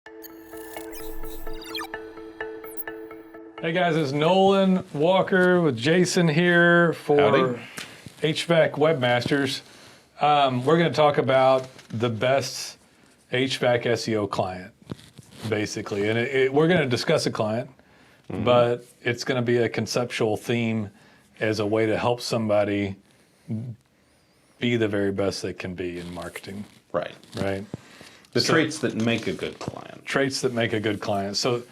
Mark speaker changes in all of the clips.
Speaker 1: Hey guys, it's Nolen Walker with Jason here for
Speaker 2: Howdy.
Speaker 1: HVAC Webmasters. We're going to talk about the best HVAC SEO client, basically. And we're going to discuss a client, but it's going to be a conceptual theme as a way to help somebody be the very best they can be in marketing,
Speaker 2: Right.
Speaker 1: right?
Speaker 2: The traits that make a good client.
Speaker 1: Traits that make a good client. So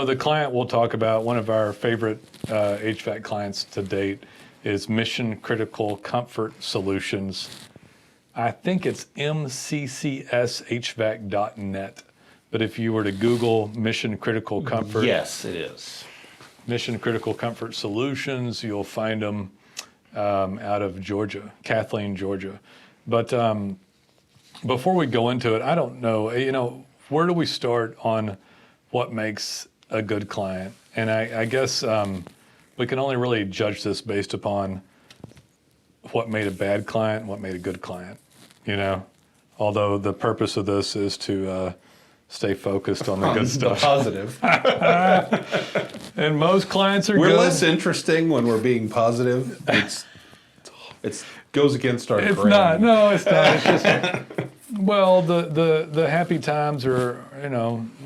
Speaker 1: the client we'll talk about, one of our favorite HVAC clients to date, is Mission Critical Comfort Solutions. I think it's mccshvac.net. But if you were to Google Mission Critical Comfort,
Speaker 2: Yes, it is.
Speaker 1: Mission Critical Comfort Solutions, you'll find them out of Georgia, Kathleen, Georgia. But before we go into it, I don't know, where do we start on what makes a good client? And I guess we can only really judge this based upon what made a bad client and what made a good client, Although the purpose of this is to stay focused on the good stuff.
Speaker 2: The positive.
Speaker 1: And most clients are
Speaker 2: We're
Speaker 1: good.
Speaker 2: less interesting when we're being positive. It goes against our
Speaker 1: It's
Speaker 2: brand.
Speaker 1: not. No, it's not. It's just, well, the happy times are,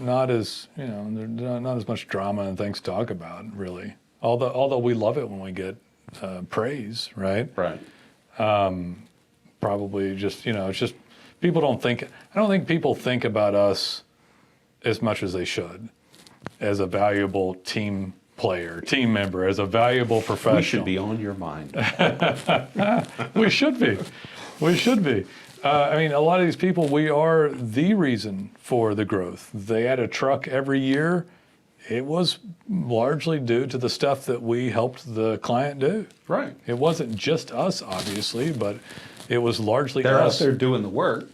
Speaker 1: not as, there's not as much drama and things to talk about, really. Although we love it when we get praise, right?
Speaker 2: Right.
Speaker 1: Probably just, it's just, I don't think people think about us as much as they should, as a valuable team player, team member, as a valuable professional.
Speaker 2: We should be on your mind.
Speaker 1: We should be. We should be. A lot of these people, we are the reason for the growth. They add a truck every year. It was largely due to the stuff that we helped the client do.
Speaker 2: Right.
Speaker 1: It wasn't just us, obviously, but it was largely
Speaker 2: They're
Speaker 1: us.
Speaker 2: out there doing the work,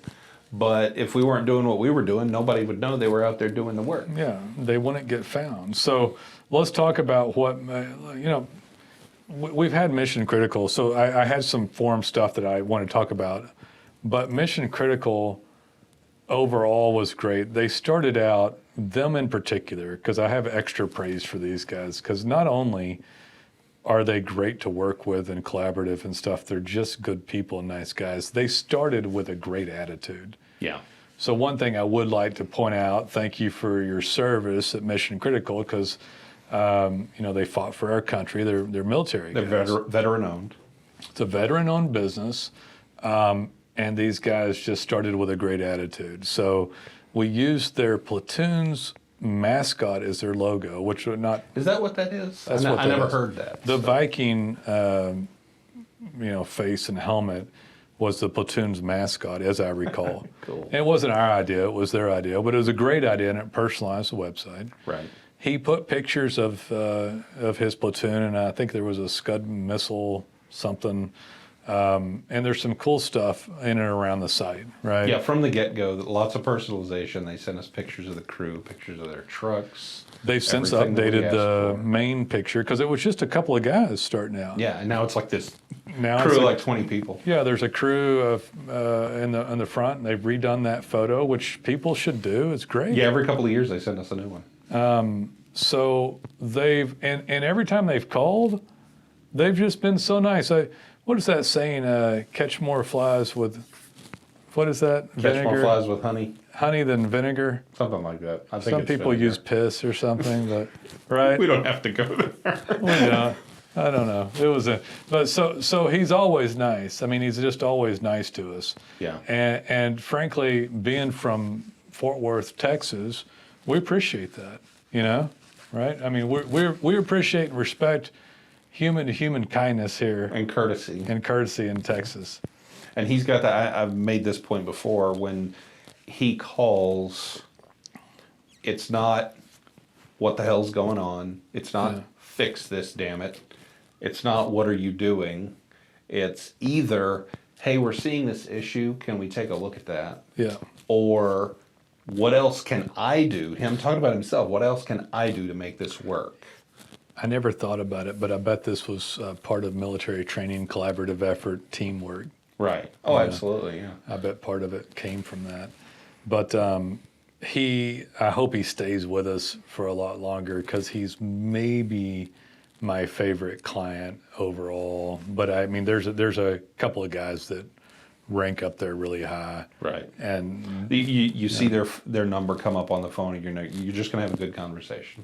Speaker 2: but if we weren't doing what we were doing, nobody would know they were out there doing the work.
Speaker 1: Yeah, they wouldn't get found. So let's talk about what, we've had Mission Critical. So I had some forum stuff that I want to talk about, but Mission Critical overall was great. They started out, them in particular, because I have extra praise for these guys, because not only are they great to work with and collaborative and stuff, they're just good people and nice guys. They started with a great attitude.
Speaker 2: Yeah.
Speaker 1: So one thing I would like to point out, thank you for your service at Mission Critical, because they fought for our country. They're military guys.
Speaker 2: They're veteran owned.
Speaker 1: It's a veteran-owned business, and these guys just started with a great attitude. So we used their platoon's mascot as their logo, which would not.
Speaker 2: Is that what that is?
Speaker 1: That's what
Speaker 2: I
Speaker 1: that
Speaker 2: never
Speaker 1: is.
Speaker 2: heard that.
Speaker 1: The
Speaker 2: so.
Speaker 1: Viking, face and helmet was the platoon's mascot, as I recall.
Speaker 2: Cool.
Speaker 1: And it wasn't our idea; it was their idea. But it was a great idea, and it personalized the website.
Speaker 2: Right.
Speaker 1: He put pictures of his platoon, and I think there was a Scud missile, something. And there's some cool stuff in and around the site, right?
Speaker 2: Yeah, from the get-go, lots of personalization. They sent us pictures of the crew, pictures of their trucks.
Speaker 1: They've since
Speaker 2: everything that we
Speaker 1: updated
Speaker 2: asked
Speaker 1: the
Speaker 2: for.
Speaker 1: main picture because it was just a couple of guys starting out.
Speaker 2: Yeah, and now it's like this
Speaker 1: Now
Speaker 2: crew
Speaker 1: it's
Speaker 2: of like 20 people.
Speaker 1: Yeah, there's a crew of in the front, and they've redone that photo, which people should do. It's great.
Speaker 2: Yeah, every couple of years they send us a new one.
Speaker 1: So they've and every time they've called, they've just been so nice. What is that saying? Catch more flies with, what is that?
Speaker 2: Catch more flies with honey.
Speaker 1: Honey than vinegar.
Speaker 2: Something like that. I think
Speaker 1: Some
Speaker 2: it's
Speaker 1: people
Speaker 2: vinegar.
Speaker 1: use piss or something, but right?
Speaker 2: We don't have to go there.
Speaker 1: Yeah, I don't know. It was but so he's always nice. He's just always nice to us.
Speaker 2: Yeah.
Speaker 1: And frankly, being from Fort Worth, Texas, we appreciate that. Right? We appreciate and respect human to human kindness here
Speaker 2: And courtesy.
Speaker 1: and courtesy in Texas.
Speaker 2: And he's got that. I've made this point before. When he calls, it's not what the hell's going on. It's not fix this, damn it. It's not what are you doing. It's either, hey, we're seeing this issue. Can we take a look at that?
Speaker 1: Yeah.
Speaker 2: Or what else can I do? Him talking about himself. What else can I do to make this work?
Speaker 1: I never thought about it, but I bet this was part of military training, collaborative effort, teamwork.
Speaker 2: Right. Oh, absolutely. Yeah.
Speaker 1: I bet part of it came from that. But I hope he stays with us for a lot longer because he's maybe my favorite client overall. But I mean, there's a couple of guys that rank up there really high.
Speaker 2: Right.
Speaker 1: And
Speaker 2: you see their number come up on the phone, and you're just gonna have a good conversation.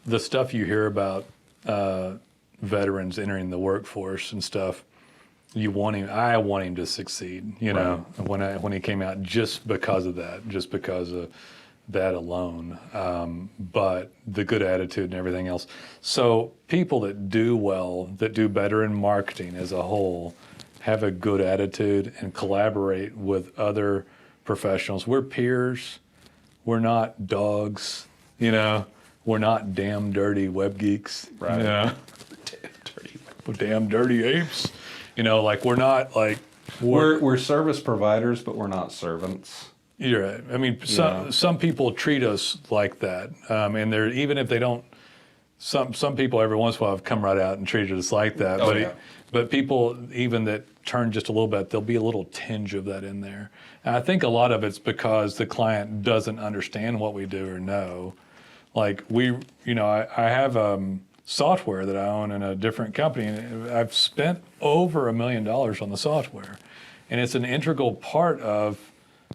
Speaker 1: the stuff you hear about veterans entering the workforce and stuff, I want him to succeed, you know, when he came out, just because of that alone. But the good attitude and everything else. So people that do well, that do better in marketing as a whole, have a good attitude and collaborate with other professionals. We're peers. We're not dogs, you know. We're not damn dirty web geeks,
Speaker 2: Right.
Speaker 1: You know? Damn dirty apes. You know, like we're not like
Speaker 2: We're service providers, but we're not servants.
Speaker 1: You're right. I mean, some people treat us like that, and they're even if they don't. Some people every once in a while have come right out and treated us like that. But people even that turn just a little bit, there'll be a little tinge of that in there. And I think a lot of it's because the client doesn't understand what we do or know. Like I have software that I own in a different company, and I've spent over $1 million on the software, and it's an integral part of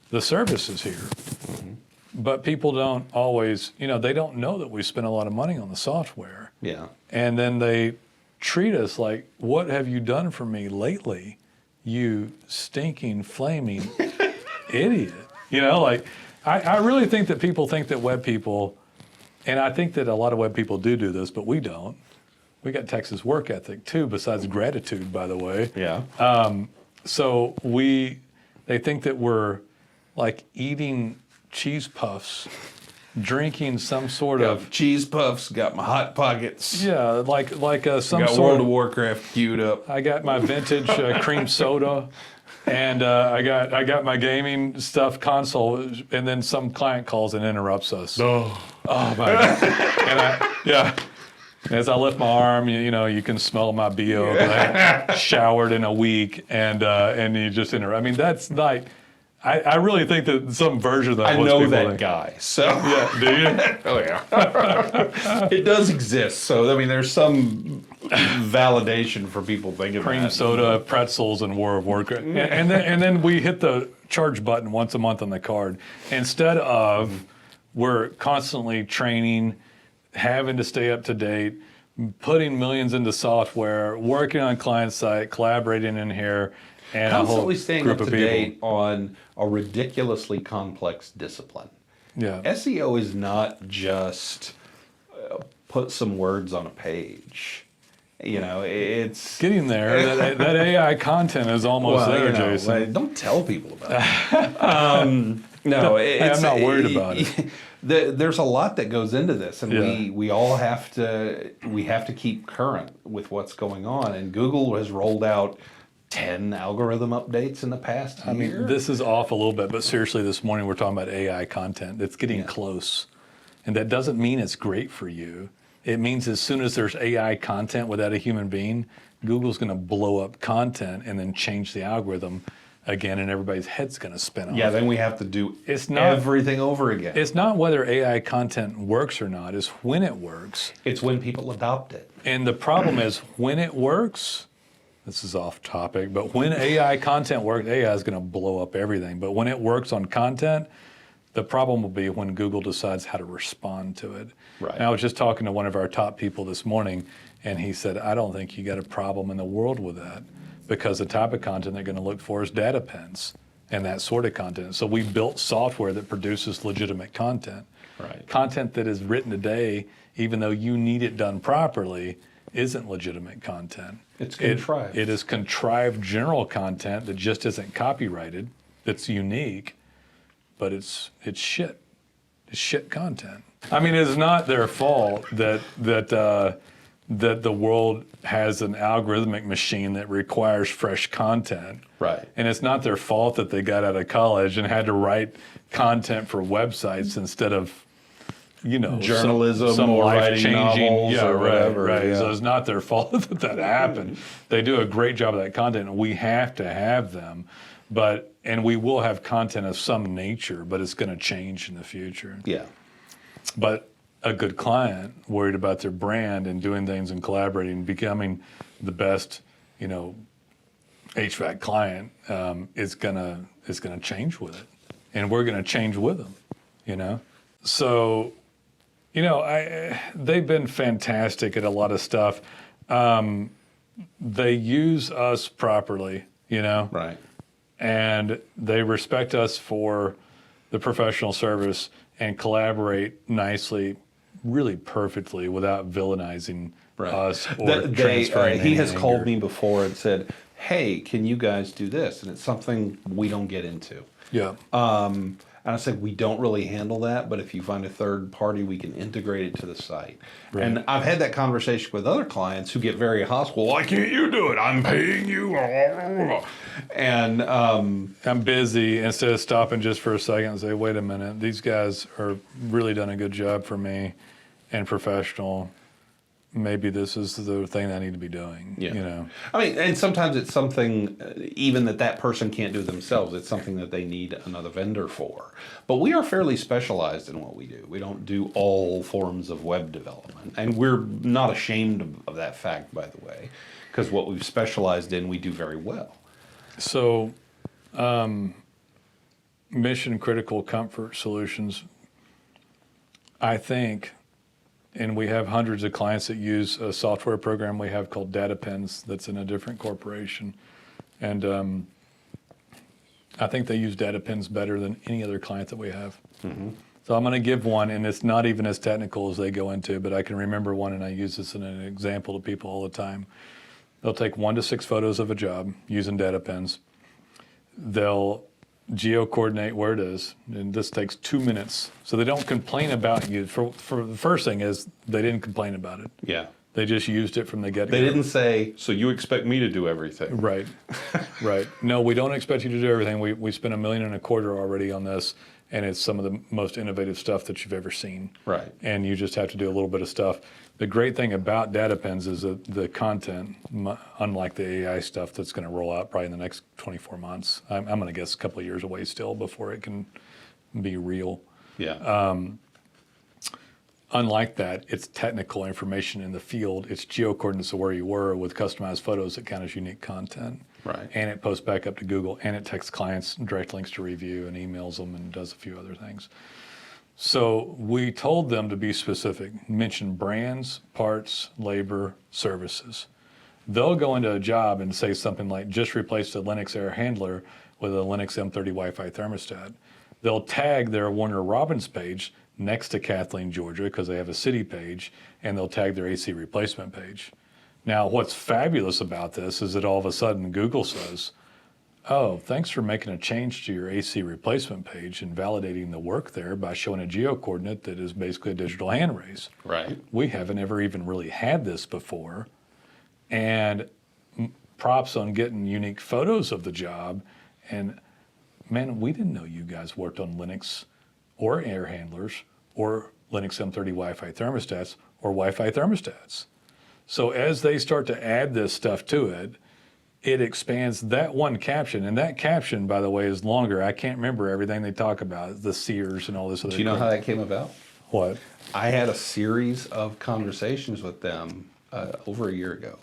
Speaker 1: the services here. Mm-hmm. But people don't always, they don't know that we spend a lot of money on the software.
Speaker 2: Yeah. And
Speaker 1: then they treat us like, what have you done for me lately, you stinking, flaming idiot? Like I really think that people think that web people, and I think that a lot of web people do this, but we don't. We got Texas work ethic too, besides gratitude, by the way.
Speaker 2: Yeah.
Speaker 1: So they think that we're like eating cheese puffs, drinking some sort of
Speaker 2: cheese puffs. Got my hot pockets.
Speaker 1: Yeah, like some
Speaker 2: got
Speaker 1: sort
Speaker 2: World
Speaker 1: of
Speaker 2: of Warcraft queued up.
Speaker 1: I got my vintage cream soda, and I got my gaming stuff console, and then some client calls and interrupts us. Oh my God! And as I lift my arm, you can smell my BO. I haven't showered in a week, and you just interrupt. I mean, that's like. I really think that some version of that.
Speaker 2: I know that guy. So
Speaker 1: yeah, do you?
Speaker 2: Oh yeah, it does exist. So I mean, there's some validation for people thinking
Speaker 1: cream
Speaker 2: that.
Speaker 1: soda, pretzels, and World of Warcraft, and then we hit the charge button once a month on the card instead of we're constantly training, having to stay up to date, putting millions into software, working on client site, collaborating in here. And
Speaker 2: constantly staying up to date on a ridiculously complex discipline.
Speaker 1: Yeah.
Speaker 2: SEO is not just put some words on a page. It's
Speaker 1: getting there. that AI content is almost there, Jason.
Speaker 2: Don't tell people about it. No,
Speaker 1: I'm not worried about it.
Speaker 2: There's a lot that goes into this, and we all have to keep current with what's going on. And Google has rolled out 10 algorithm updates in the past year.
Speaker 1: I mean, this is off a little bit, but seriously, this morning we're talking about AI content. That's getting close. And that doesn't mean it's great for you. It means as soon as there's AI content without a human being, Google's going to blow up content and then change the algorithm again, and everybody's head's going to spin off.
Speaker 2: Yeah, then we have to do everything over again.
Speaker 1: It's not whether AI content works or not, it's when it works.
Speaker 2: It's when people adopt it.
Speaker 1: And the problem is when it works, this is off topic, but when AI content works, AI is going to blow up everything. But when it works on content, the problem will be when Google decides how to respond to it.
Speaker 2: Right.
Speaker 1: And I was just talking to one of our top people this morning, and he said, I don't think you got a problem in the world with that, because the type of content they're going to look for is data pens and that sort of content. So we built software that produces legitimate content.
Speaker 2: Right.
Speaker 1: Content that is written today, even though you need it done properly, isn't legitimate content.
Speaker 2: It's contrived.
Speaker 1: It is contrived general content that just isn't copyrighted, that's unique, but it's shit. It's shit content. I mean, it's not their fault that the world has an algorithmic machine that requires fresh content.
Speaker 2: Right.
Speaker 1: And it's not their fault that they got out of college and had to write content for websites instead of
Speaker 2: journalism
Speaker 1: some
Speaker 2: or
Speaker 1: life-changing
Speaker 2: novels or whatever.
Speaker 1: Right.
Speaker 2: Yeah.
Speaker 1: So it's not their fault that happened. They do a great job of that content, and we have to have them. and we will have content of some nature, but it's going to change in the future.
Speaker 2: Yeah.
Speaker 1: But a good client worried about their brand and doing things and collaborating, becoming the best, HVAC client is gonna change with it, and we're gonna change with them. So, they've been fantastic at a lot of stuff. They use us properly,
Speaker 2: Right.
Speaker 1: and they respect us for the professional service and collaborate nicely, really perfectly, without villainizing us or transferring
Speaker 2: he
Speaker 1: any
Speaker 2: has called
Speaker 1: anger.
Speaker 2: me before and said, "Hey, can you guys do this?" And it's something we don't get into.
Speaker 1: Yeah.
Speaker 2: And I said, we don't really handle that, but if you find a third party, we can integrate it to the site.
Speaker 1: Right.
Speaker 2: And I've had that conversation with other clients who get very hostile. Why can't you do it? I'm paying you. And
Speaker 1: I'm busy. Instead of stopping just for a second and say, wait a minute, these guys are really done a good job for me and professional. Maybe this is the thing I need to be doing.
Speaker 2: yeah. I mean, and sometimes it's something even that person can't do themselves. It's something that they need another vendor for. But we are fairly specialized in what we do. We don't do all forms of web development. And we're not ashamed of that fact, by the way, because what we've specialized in, we do very well.
Speaker 1: So, mission critical comfort solutions, I think, and we have hundreds of clients that use a software program we have called DataPens that's in a different corporation. And I think they use DataPens better than any other client that we have.
Speaker 2: Mm-hmm.
Speaker 1: So I'm going to give one, and it's not even as technical as they go into, but I can remember one, and I use this in an example to people all the time. They'll take 1 to 6 photos of a job using DataPens. They'll geo-coordinate where it is, and this takes 2 minutes. So they don't complain about you. For the first thing is they didn't complain about it.
Speaker 2: Yeah.
Speaker 1: They just used it from the get-go.
Speaker 2: They didn't say, so you expect me to do everything.
Speaker 1: Right, right. No, we don't expect you to do everything. We spent $1.25 million already on this, and it's some of the most innovative stuff that you've ever seen.
Speaker 2: Right.
Speaker 1: And you just have to do a little bit of stuff. The great thing about DataPens is that the content, unlike the AI stuff that's going to roll out probably in the next 24 months, I'm going to guess a couple of years away still before it can be real.
Speaker 2: Yeah.
Speaker 1: Unlike that, it's technical information in the field. It's geo-coordinates of where you were with customized photos that count as unique content.
Speaker 2: Right.
Speaker 1: And it posts back up to Google, and it texts clients direct links to review and emails them and does a few other things. So we told them to be specific, mention brands, parts, labor, services. They'll go into a job and say something like, just replaced a Linux air handler with a Linux M30 Wi-Fi thermostat. They'll tag their Warner Robins page next to Kathleen, Georgia, because they have a city page, and they'll tag their AC replacement page. Now, what's fabulous about this is that all of a sudden Google says, oh, thanks for making a change to your AC replacement page and validating the work there by showing a geo-coordinate that is basically a digital hand raise.
Speaker 2: Right.
Speaker 1: We haven't ever even really had this before. And props on getting unique photos of the job. And man, we didn't know you guys worked on Linux or air handlers or Linux M30 Wi-Fi thermostats or Wi-Fi thermostats. So as they start to add this stuff to it, it expands that one caption. And that caption, by the way, is longer. I can't remember everything they talk about, the Sears and all this other
Speaker 2: Do you know how that came about?
Speaker 1: What?
Speaker 2: I had a series of conversations with them over a year ago,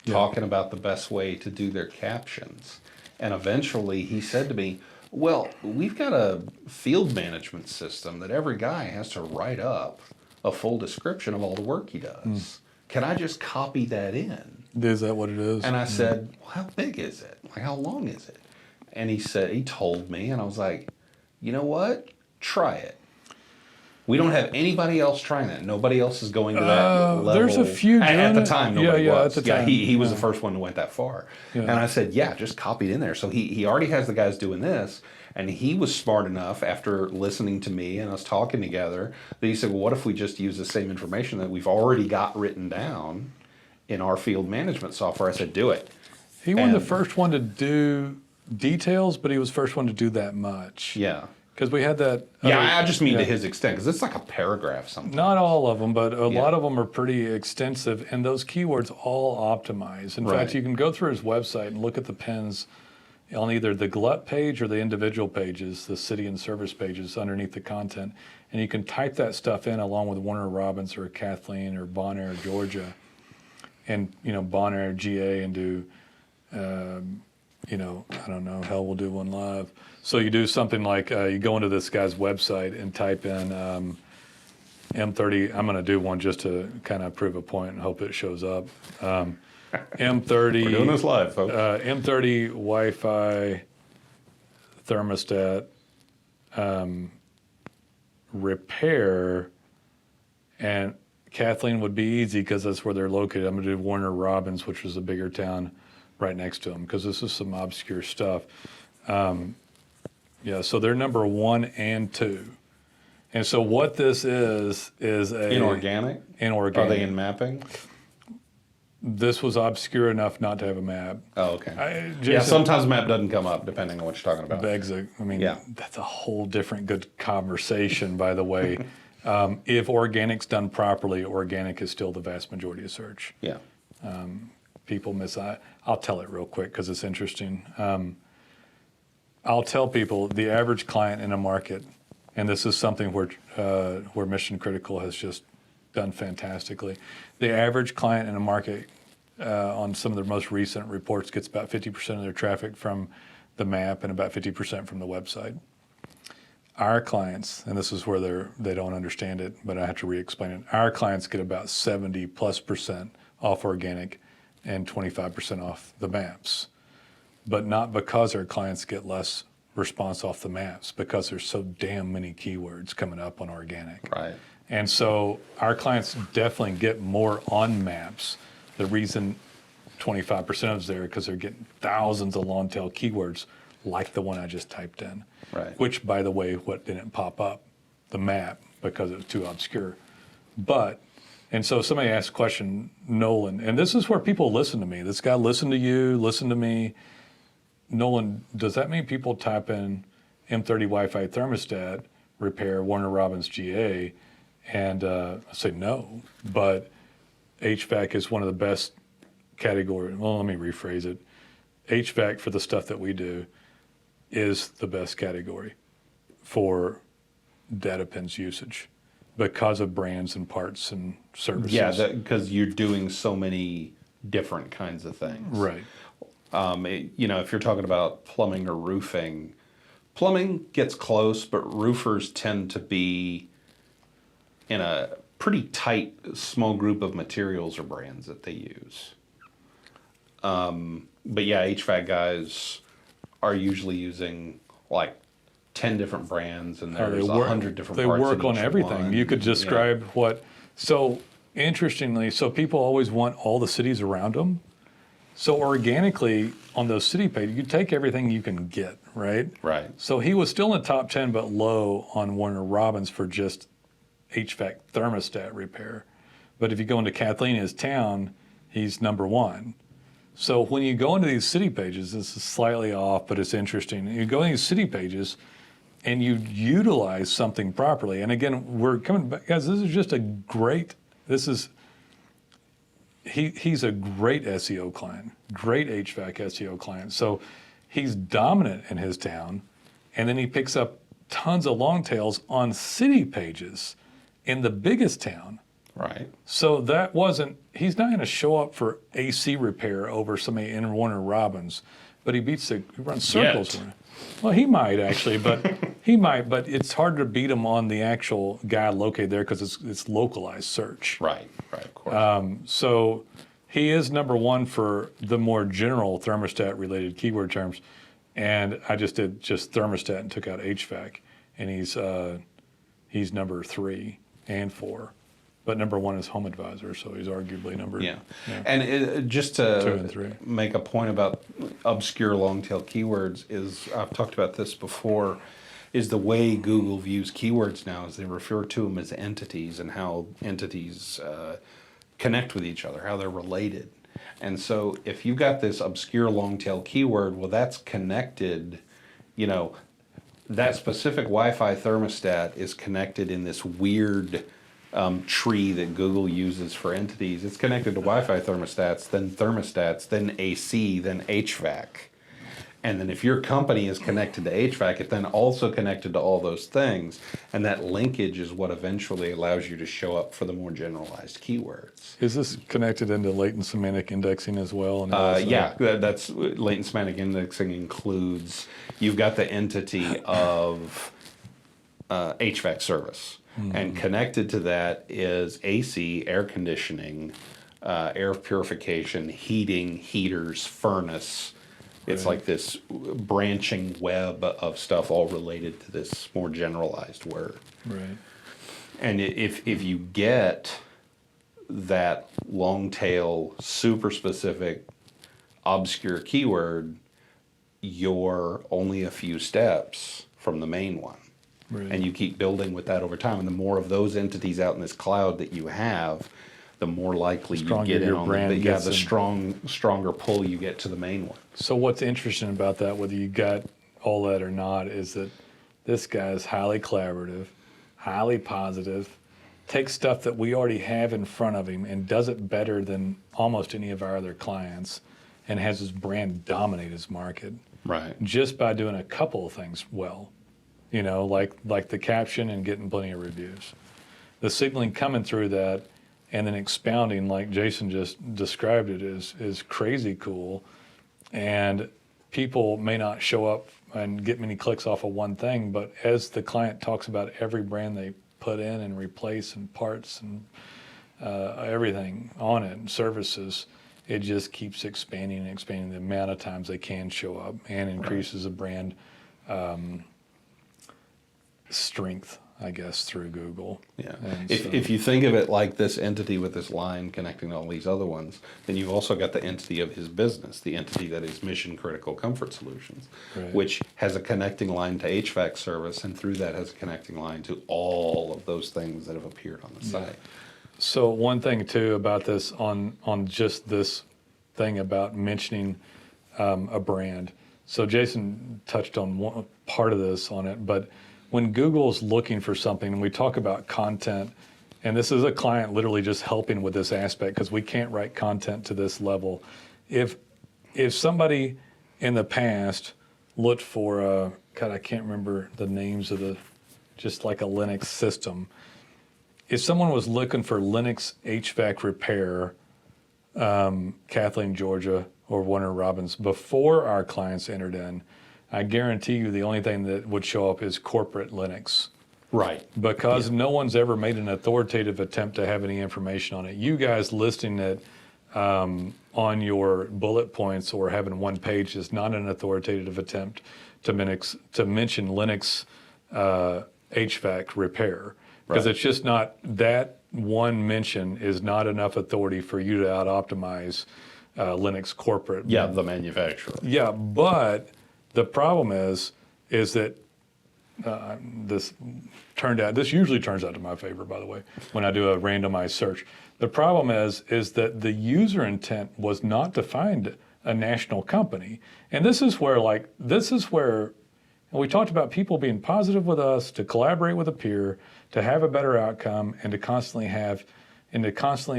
Speaker 2: talking about the best way to do their captions. And eventually he said to me, well, we've got a field management system that every guy has to write up a full description of all the work he does. Can I just copy that in?
Speaker 1: Is that what it is?
Speaker 2: And I said, well, how big is it? Like, how long is it? And he told me, and I was like, you know what? Try it. We don't have anybody else trying that. Nobody else is going to that level.
Speaker 1: There's a few
Speaker 2: At the
Speaker 1: doing it.
Speaker 2: time, nobody was.
Speaker 1: At the time.
Speaker 2: He was the first one who went that far.
Speaker 1: Yeah.
Speaker 2: And I said, yeah, just copy it in there. So he already has the guys doing this. And he was smart enough after listening to me and us talking together that he said, well, what if we just use the same information that we've already got written down in our field management software? I said, do it.
Speaker 1: He wasn't the first one to do details, but he was the first one to do that much.
Speaker 2: Yeah.
Speaker 1: Because we had that.
Speaker 2: Yeah, I just mean to his extent, because it's like a paragraph sometimes.
Speaker 1: Not all of them, but a lot of them are pretty extensive, and those keywords all optimize. In fact, you can go through his website and look at the pins on either the glut page or the individual pages, the city and service pages underneath the content. And you can type that stuff in along with Warner Robins or Kathleen or Bonaire, Georgia, and, Bonaire, GA, and do, I don't know, hell, we'll do one live. So you do something like you go into this guy's website and type in M30. I'm going to do one just to kind of prove a point and hope it shows up. M30.
Speaker 2: We're doing this live, folks.
Speaker 1: M30 Wi-Fi thermostat repair, and Kathleen would be easy because that's where they're located. I'm going to do Warner Robins, which was a bigger town right next to them, because this is some obscure stuff. So they're number 1 and 2. And so what this is a...
Speaker 2: Inorganic?
Speaker 1: Inorganic.
Speaker 2: Are they in mapping?
Speaker 1: This was obscure enough not to have a map.
Speaker 2: Oh, okay. Sometimes map doesn't come up depending on what you're talking about.
Speaker 1: That's a whole different good conversation, by the way. If organic's done properly, organic is still the vast majority of search.
Speaker 2: Yeah.
Speaker 1: People miss... I'll tell it real quick because it's interesting. I'll tell people the average client in a market, and this is something where Mission Critical has just done fantastically. The average client in a market on some of their most recent reports gets about 50% of their traffic from the map and about 50% from the website. Our clients, and this is where they don't understand it, but I have to re-explain it. Our clients get about 70+% off organic and 25% off the maps. But not because our clients get less response off the maps, because there's so damn many keywords coming up on organic.
Speaker 2: Right.
Speaker 1: And so our clients definitely get more on maps. The reason 25% is there because they're getting thousands of long tail keywords like the one I just typed in.
Speaker 2: Right.
Speaker 1: Which, by the way, what didn't pop up? The map, because it was too obscure. And so somebody asked a question, Nolen, and this is where people listen to me. This guy listened to you, listened to me. Nolen, does that mean people type in M30 Wi-Fi thermostat repair, Warner Robins GA, and I say no, but HVAC is one of the best categories. Well, let me rephrase it. HVAC, for the stuff that we do, is the best category for data pins usage because of brands and parts and services.
Speaker 2: Yeah, because you're doing so many different kinds of things.
Speaker 1: Right.
Speaker 2: If you're talking about plumbing or roofing, plumbing gets close, but roofers tend to be in a pretty tight, small group of materials or brands that they use. But yeah, HVAC guys are usually using like 10 different brands, and there's 100 different parts.
Speaker 1: They work on everything.
Speaker 2: One.
Speaker 1: You could describe what. So interestingly, people always want all the cities around them. So organically, on those city pages, you take everything you can get, right?
Speaker 2: Right.
Speaker 1: So he was still in the top 10, but low on Warner Robins for just HVAC thermostat repair. But if you go into Kathleen, his town, he's number 1. So when you go into these city pages, this is slightly off, but it's interesting. You go in these city pages and you utilize something properly. And again, we're coming back, guys, this is just a great, he's a great SEO client, great HVAC SEO client. So he's dominant in his town, and then he picks up tons of long tails on city pages in the biggest town.
Speaker 2: Right.
Speaker 1: So he's not going to show up for AC repair over somebody in Warner Robins, but he runs circles. Well, he might actually, but it's hard to beat him on the actual guy located there because it's localized search.
Speaker 2: Right, of course.
Speaker 1: So he is number 1 for the more general thermostat related keyword terms. And I just did thermostat and took out HVAC, and he's number 3 and 4. But number 1 is Home Advisor, so he's arguably number.
Speaker 2: Yeah. And just to
Speaker 1: 2 and 3.
Speaker 2: Make a point about obscure long tail keywords is, I've talked about this before, is the way Google views keywords now is they refer to them as entities, and how entities connect with each other, how they're related. And so if you've got this obscure long tail keyword, well, that's connected, that specific Wi-Fi thermostat is connected in this weird tree that Google uses for entities. It's connected to Wi-Fi thermostats, then AC, then HVAC. And then if your company is connected to HVAC, it's then also connected to all those things. And that linkage is what eventually allows you to show up for the more generalized keywords.
Speaker 1: Is this connected into latent semantic indexing as well? And
Speaker 2: Yeah, that's latent semantic indexing includes, you've got the entity of HVAC service. And connected to that is AC, air conditioning, air purification, heating, heaters, furnace. It's like this branching web of stuff all related to this more generalized word.
Speaker 1: Right.
Speaker 2: And if you get that long tail, super specific, obscure keyword, you're only a few steps from the main one.
Speaker 1: Right.
Speaker 2: And you keep building with that over time. And the more of those entities out in this cloud that you have, the more likely you get in on the stronger pull you get to the main one.
Speaker 1: So what's interesting about that, whether you got all that or not, is that this guy is highly collaborative, highly positive, takes stuff that we already have in front of him and does it better than almost any of our other clients, and has his brand dominate his market.
Speaker 2: Right.
Speaker 1: Just by doing a couple of things well. You know, like the caption and getting plenty of reviews. The signaling coming through that and then expounding, like Jason just described it, is crazy cool. And people may not show up and get many clicks off of one thing, but as the client talks about every brand they put in and replace and parts and everything on it and services, it just keeps expanding and expanding the amount of times they can show up, and increases the brand strength, I guess, through Google.
Speaker 2: Yeah.
Speaker 1: And
Speaker 2: If you think of it like this entity with this line connecting to all these other ones, then you've also got the entity of his business, the entity that is Mission Critical Comfort Solutions,
Speaker 1: Right.
Speaker 2: which has a connecting line to HVAC service, and through that has a connecting line to all of those things that have appeared on the site.
Speaker 1: So one thing too about this, on just this thing about mentioning a brand. So Jason touched on one part of this on it, but when Google's looking for something, and we talk about content, and this is a client literally just helping with this aspect because we can't write content to this level. If somebody in the past looked for God, I can't remember the names of just like a Linux system. If someone was looking for Linux HVAC repair, Kathleen, Georgia, or Warner Robins, before our clients entered in, I guarantee you the only thing that would show up is corporate Linux.
Speaker 2: Right.
Speaker 1: Because no one's ever made an authoritative attempt to have any information on it. You guys listing it on your bullet points or having one page is not an authoritative attempt to mention Linux HVAC repair. Because it's just not, that one mention is not enough authority for you to out-optimize Linux corporate.
Speaker 2: Yeah, the manufacturer.
Speaker 1: Yeah, but the problem is that this usually turns out to my favor, by the way, when I do a randomized search. The problem is that the user intent was not to find a national company. And this is where, and we talked about people being positive with us, to collaborate with a peer, to have a better outcome, and to constantly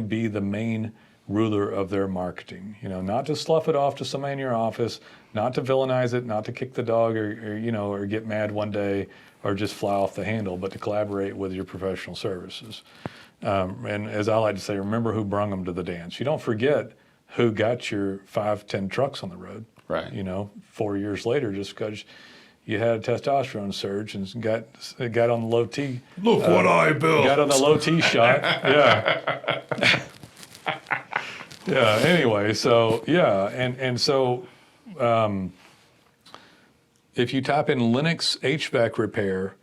Speaker 1: be the main ruler of their marketing. You know, not to slough it off to somebody in your office, not to villainize it, not to kick the dog or get mad one day or just fly off the handle, but to collaborate with your professional services. And as I like to say, remember who brung them to the dance. You don't forget who got your 5-10 trucks on the road.
Speaker 2: Right.
Speaker 1: 4 years later, just because you had a testosterone surge and got on the low T.
Speaker 2: Look what I built.
Speaker 1: Got on the low T shot. Yeah. Yeah. Anyway, so yeah, and so if you type in Linux HVAC repair,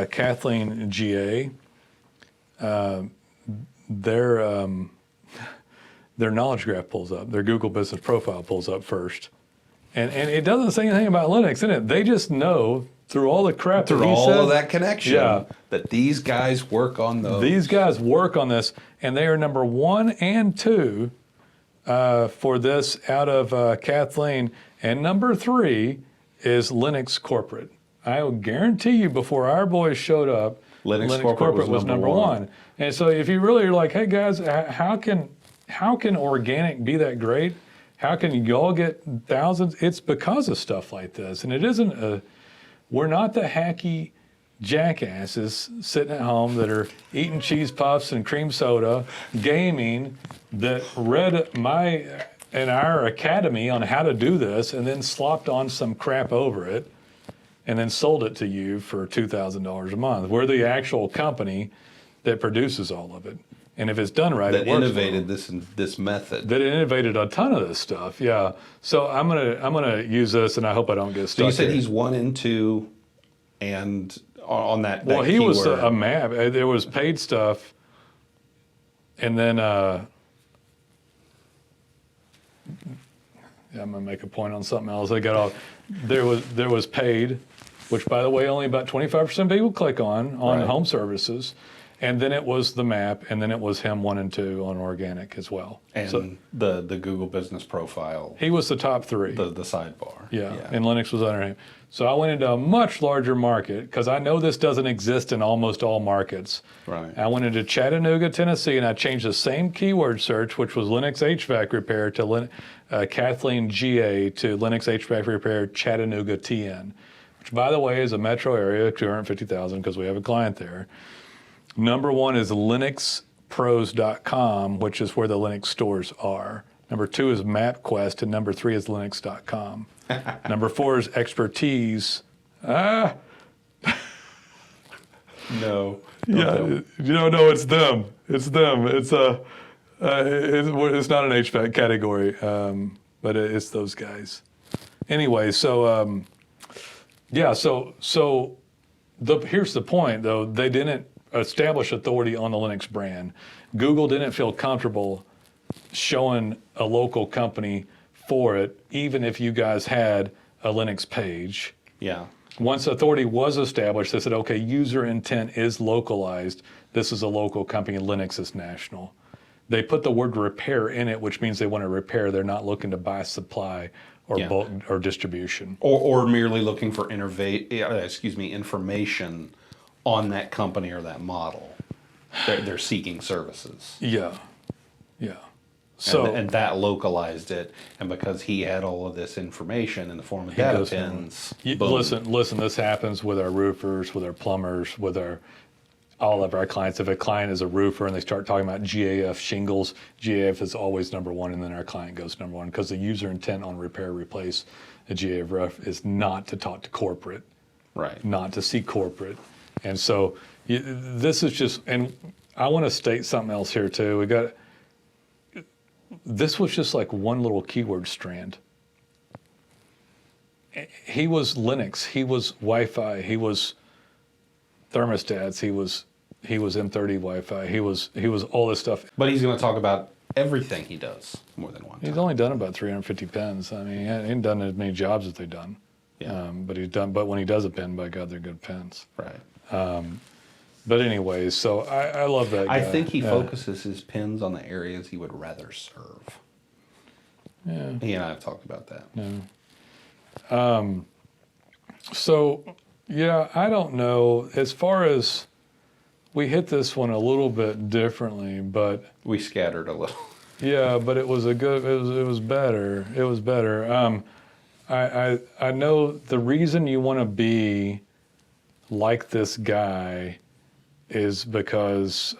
Speaker 1: Kathleen GA, their knowledge graph pulls up, their Google Business Profile pulls up first. And it doesn't say anything about Linux in it. They just know through all the crap
Speaker 2: Through
Speaker 1: that he
Speaker 2: all
Speaker 1: said,
Speaker 2: of that connection, that these guys work on those.
Speaker 1: These guys work on this, and they are number 1 and 2 for this out of Kathleen. And number 3 is Linux Corporate. I will guarantee you before our boys showed up, Linux Corporate was number 1. And so if you really are like, hey guys, how can organic be that great? How can y'all get thousands? It's because of stuff like this. And it isn't we're not the hacky jackasses sitting at home that are eating cheese puffs and cream soda, gaming, that read my and our academy on how to do this and then slopped on some crap over it and then sold it to you for $2,000 a month. We're the actual company that produces all of it. And if it's done right,
Speaker 2: That
Speaker 1: it works
Speaker 2: innovated
Speaker 1: well.
Speaker 2: this method.
Speaker 1: That innovated a ton of this stuff, yeah. So I'm gonna use this, and I hope I don't get stuck.
Speaker 2: So you said
Speaker 1: here.
Speaker 2: he's 1 and 2, and on that.
Speaker 1: Well,
Speaker 2: that
Speaker 1: he was
Speaker 2: keyword.
Speaker 1: a map. There was paid stuff, and then yeah, I'm gonna make a point on something else. I got off. There was paid, which by the way, only about 25% of people click on
Speaker 2: Right.
Speaker 1: home services. And then it was the map, and then it was him 1 and 2 on organic as well.
Speaker 2: And
Speaker 1: So
Speaker 2: the Google Business Profile,
Speaker 1: he was the top 3.
Speaker 2: the sidebar.
Speaker 1: Yeah, and Linux was under him. So I went into a much larger market because I know this doesn't exist in almost all markets.
Speaker 2: Right.
Speaker 1: I went into Chattanooga, Tennessee, and I changed the same keyword search, which was Linux HVAC repair, to Kathleen GA to Linux HVAC repair Chattanooga TN, which by the way is a metro area, 250,000 because we have a client there. Number 1 is linuxpros.com, which is where the Linux stores are. Number 2 is MapQuest, and number 3 is linux.com. Number 4 is expertise.
Speaker 2: No.
Speaker 1: Yeah, no, it's them. It's them. It's not an HVAC category, but it's those guys. Anyway, so yeah, so here's the point though. They didn't establish authority on the Linux brand. Google didn't feel comfortable showing a local company for it, even if you guys had a Linux page.
Speaker 2: Yeah.
Speaker 1: Once authority was established, they said, okay, user intent is localized. This is a local company, Linux is national. They put the word repair in it, which means they want to repair. They're not looking to buy supply or bulk or distribution.
Speaker 2: Or merely looking for information on that company or that model. They're seeking services.
Speaker 1: Yeah, yeah. So
Speaker 2: And that localized it, and because he had all of this information in the form of data pins. Boom.
Speaker 1: Listen, this happens with our roofers, with our plumbers, with all of our clients. If a client is a roofer and they start talking about GAF shingles, GAF is always number 1, and then our client goes number 1, because the user intent on repair, replace a GAF roof is not to talk to corporate,
Speaker 2: Right.
Speaker 1: not to see corporate. And so this is just, and I want to state something else here too. This was just like one little keyword strand. He was Linux, he was Wi-Fi, he was thermostats, he was M30 Wi-Fi, he was all this stuff.
Speaker 2: But he's going to talk about everything he does more than one time.
Speaker 1: He's only done about 350 pins. I mean, he hasn't done as many jobs as they've done.
Speaker 2: Yeah.
Speaker 1: But when he does a pin, by God, they're good pins.
Speaker 2: Right.
Speaker 1: But anyways, so I love that guy.
Speaker 2: I think he focuses his pins on the areas he would rather serve.
Speaker 1: Yeah.
Speaker 2: He and I have talked about that.
Speaker 1: So, yeah, I don't know. As far as we hit this one a little bit differently, but
Speaker 2: We scattered a little.
Speaker 1: yeah, but it was better. It was better. I know the reason you want to be like this guy is because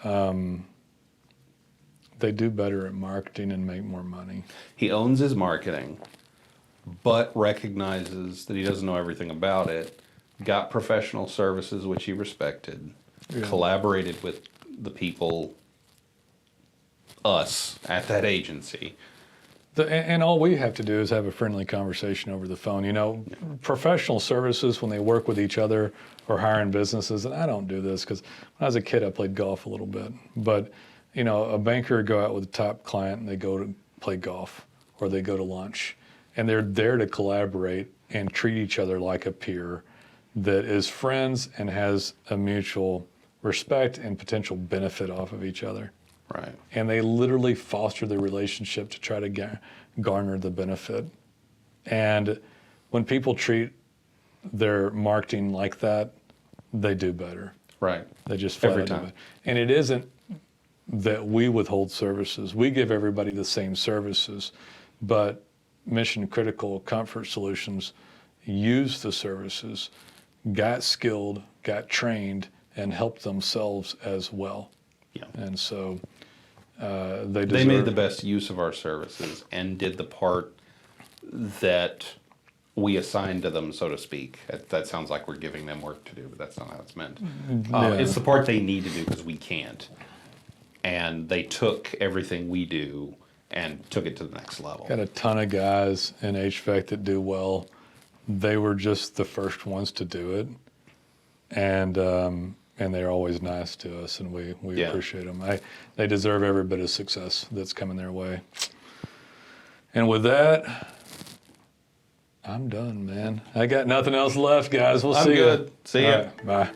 Speaker 1: they do better at marketing and make more money.
Speaker 2: He owns his marketing, but recognizes that he doesn't know everything about it, got professional services, which he respected, collaborated with the people, us, at that agency.
Speaker 1: And all we have to do is have a friendly conversation over the phone. You know, professional services, when they work with each other or hiring businesses, and I don't do this because when I was a kid, I played golf a little bit. But, you know, a banker would go out with a top client and they go to play golf or they go to lunch. And they're there to collaborate and treat each other like a peer that is friends and has a mutual respect and potential benefit off of each other.
Speaker 2: Right.
Speaker 1: And they literally foster the relationship to try to garner the benefit. And when people treat their marketing like that, they do better.
Speaker 2: Right.
Speaker 1: They just flat
Speaker 2: Every
Speaker 1: out do
Speaker 2: time.
Speaker 1: it. And it isn't that we withhold services. We give everybody the same services, but mission critical comfort solutions used the services, got skilled, got trained, and helped themselves as well.
Speaker 2: Yeah.
Speaker 1: And so
Speaker 2: They made the best use of our services and did the part that we assigned to them, so to speak. That sounds like we're giving them work to do, but that's not how it's meant. It's the part they need to do because we can't. And they took everything we do and took it to the next level.
Speaker 1: Got a ton of guys in HVAC that do well. They were just the first ones to do it, and they're always nice to us, and we appreciate them. They deserve every bit of success that's coming their way. And with that, I'm done, man. I got nothing else left, guys. We'll see you.
Speaker 2: I'm good. See ya.
Speaker 1: All right, bye.